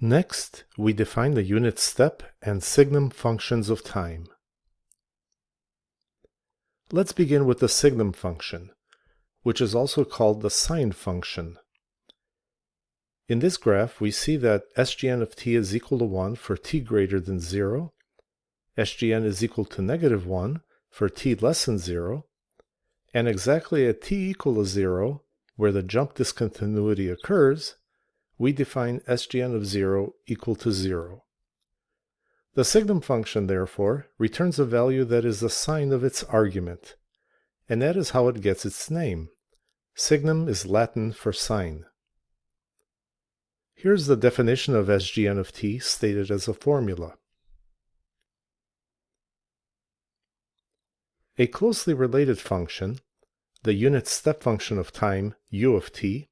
Next, we define the unit step and signum functions of time. Let's begin with the signum function, which is also called the sine function. In this graph, we see that SGN of t is equal to 1 for t greater than 0, SGN is equal to negative 1 for t less than 0, and exactly at t equal to 0, where the jump discontinuity occurs, we define SGN of 0 equal to 0. The signum function, therefore, returns a value that is the sine of its argument, and that is how it gets its name. Signum is Latin for sine. Here's the definition of SGN of t stated as a formula. A closely related function, the unit step function of time u of t,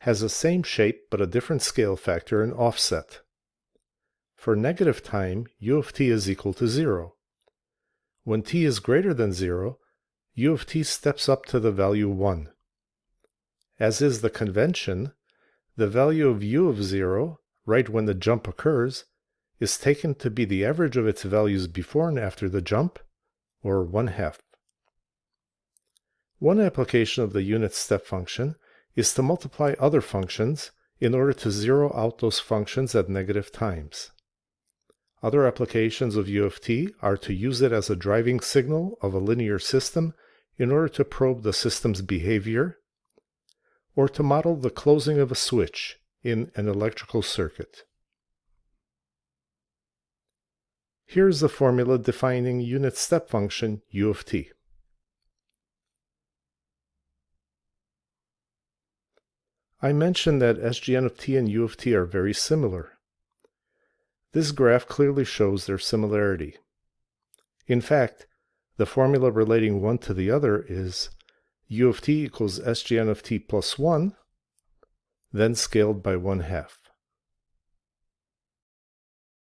has the same shape but a different scale factor and offset. For negative time, u of t is equal to 0. When t is greater than 0, u of t steps up to the value 1. As is the convention, the value of u of 0, right when the jump occurs, is taken to be the average of its values before and after the jump, or 1/2. One application of the unit step function is to multiply other functions in order to zero out those functions at negative times. Other applications of u of t are to use it as a driving signal of a linear system in order to probe the system's behavior, or to model the closing of a switch in an electrical circuit. Here's the formula defining unit step function u of t. I mentioned that SGN of t and u of t are very similar. This graph clearly shows their similarity. In fact, the formula relating one to the other is u of t equals SGN of t plus 1, then scaled by 1/2.